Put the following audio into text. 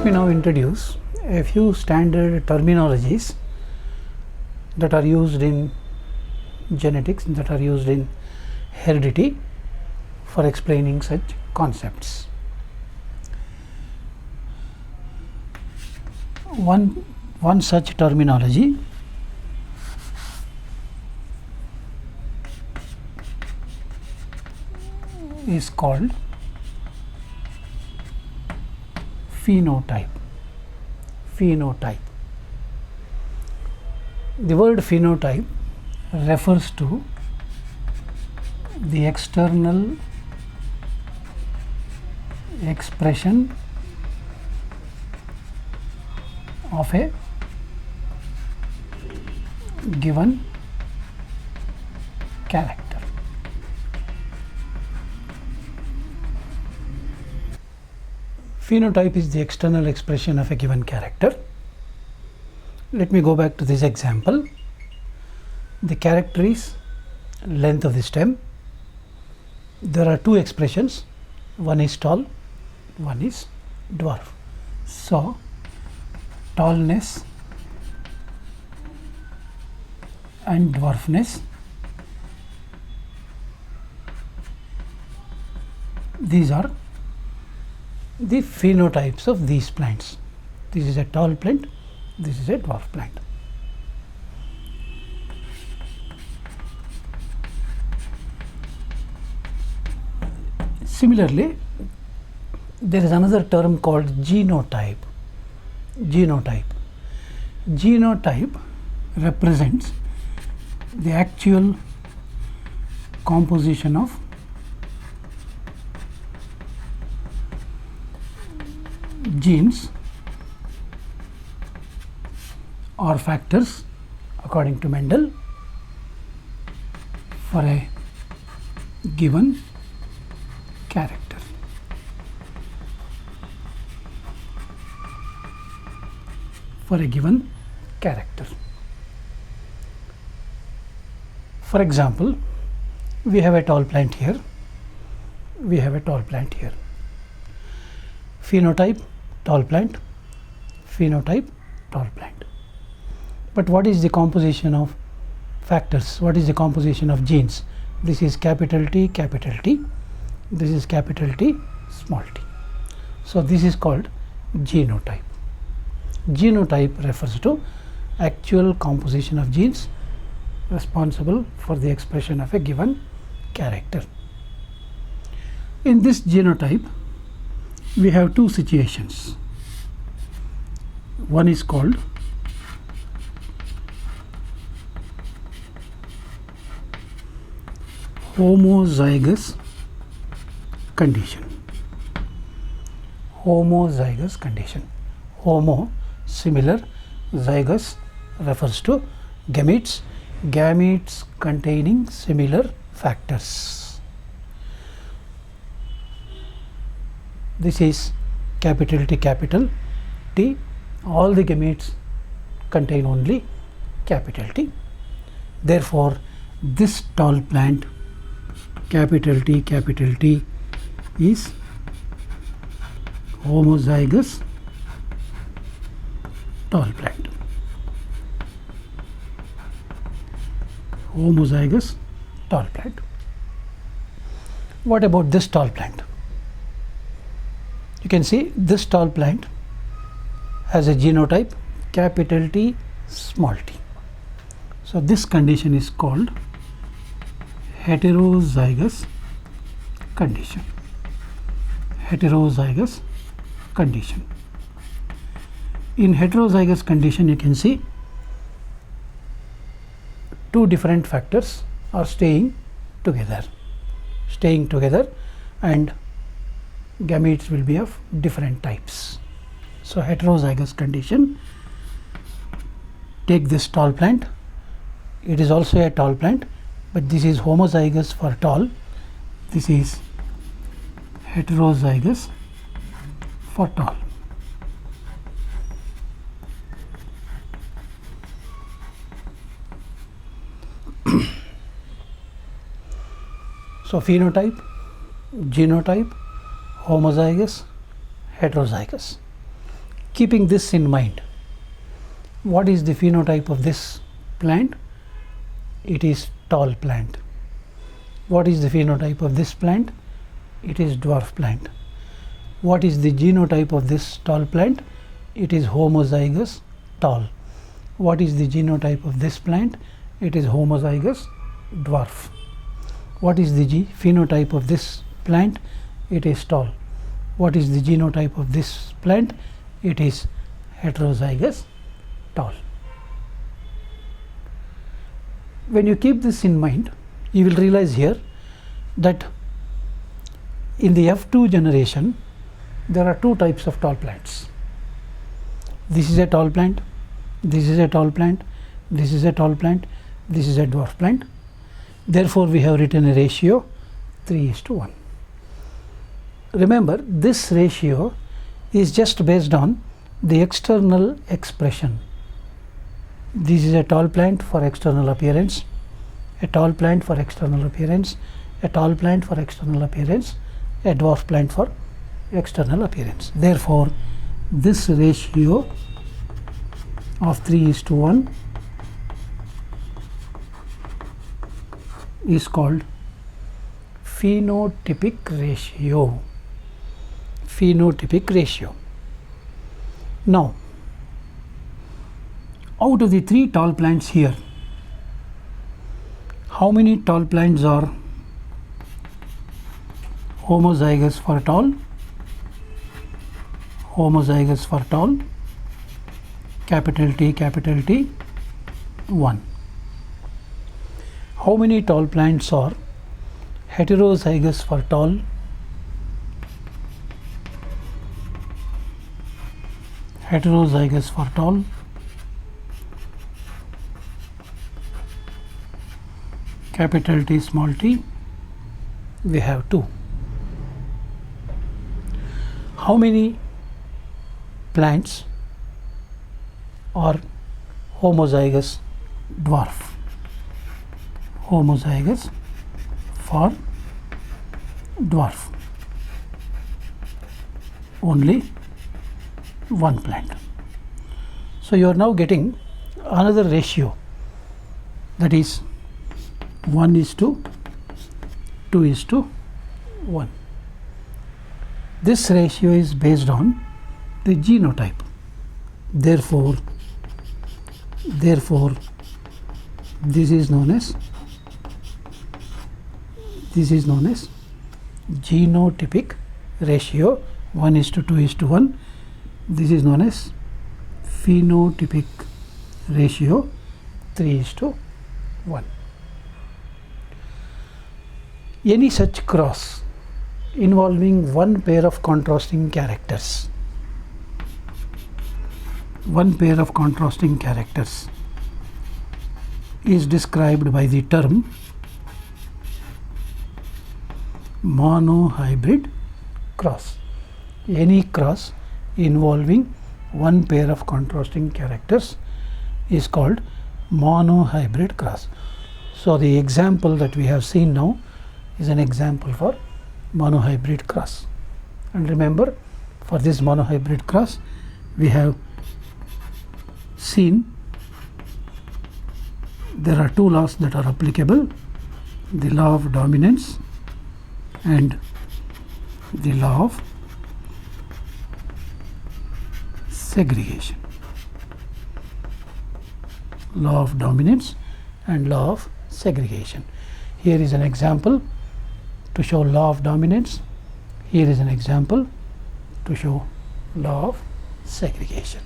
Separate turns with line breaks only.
Let me now introduce a few standard terminologies that are used in genetics, that are used in heredity for explaining such concepts. One such terminology is called phenotype. Phenotype. The word phenotype refers to the external expression of a given character. Phenotype is the external expression of a given character. Let me go back to this example. The character is length of the stem. There are two expressions, one is tall, one is dwarf. So, tallness and dwarfness, these are the phenotypes of these plants. This is a tall plant, this is a dwarf plant. Similarly, there is another term called genotype. Genotype. Genotype represents the actual composition of genes or factors according to Mendel for a given character. For a given character. For example, we have a tall plant here, we have a tall plant here. Phenotype, tall plant, phenotype, tall plant. But what is the composition of factors? What is the composition of genes? This is capital T, this is capital T, small t. So, this is called genotype. Genotype refers to actual composition of genes responsible for the expression of a given character. In this genotype, we have two situations. One is called homozygous condition. Homozygous condition. Homo, similar, zygous refers to gametes, gametes containing similar factors. This is capital T, all the gametes contain only capital T. Therefore, this tall plant capital T is homozygous tall plant. Homozygous tall plant. What about this tall plant? You can see this tall plant has a genotype capital T, small t. So, this condition is called heterozygous condition. Heterozygous condition. In heterozygous condition, you can see two different factors are staying together, and gametes will be of different types. So, heterozygous condition. Take this tall plant, it is also a tall plant, but this is homozygous for tall, this is heterozygous for tall. So, phenotype, genotype, homozygous, heterozygous. Keeping this in mind, what is the phenotype of this plant? It is tall plant. What is the phenotype of this plant? It is dwarf plant. What is the genotype of this tall plant? It is homozygous tall. What is the genotype of this plant? It is homozygous dwarf. What is the phenotype of this plant? It is tall. What is the genotype of this plant? It is heterozygous tall. When you keep this in mind, you will realize here that in the F2 generation there are two types of tall plants. This is a tall plant, this is a tall plant, this is a tall plant, this is a dwarf plant. Therefore, we have written a ratio 3:1. Remember, this ratio is just based on the external expression. This is a tall plant for external appearance, a tall plant for external appearance, a tall plant for external appearance, a dwarf plant for external appearance. Therefore, this ratio of 3:1 is called phenotypic ratio. Phenotypic ratio. Now, out of the three tall plants here, how many tall plants are homozygous for tall? Homozygous for tall, capital T, 1. How many tall plants are heterozygous for tall? Heterozygous for tall, capital T, small t, we have 2. How many plants are homozygous dwarf? Homozygous for dwarf, only 1 plant. So you are now getting another ratio, that is 1:2:1. This ratio is based on the genotype. Therefore this is known as genotypic ratio 1:2:1. This is known as phenotypic ratio 3:1. Any such cross involving one pair of contrasting characters, is described by the term monohybrid cross. Any cross involving one pair of contrasting characters is called monohybrid cross. So the example that we have seen now is an example for monohybrid cross. And remember, for this monohybrid cross we have seen there are two laws that are applicable: the law of dominance and the law of segregation. Law of dominance and law of segregation. Here is an example to show law of dominance. Here is an example to show law of segregation.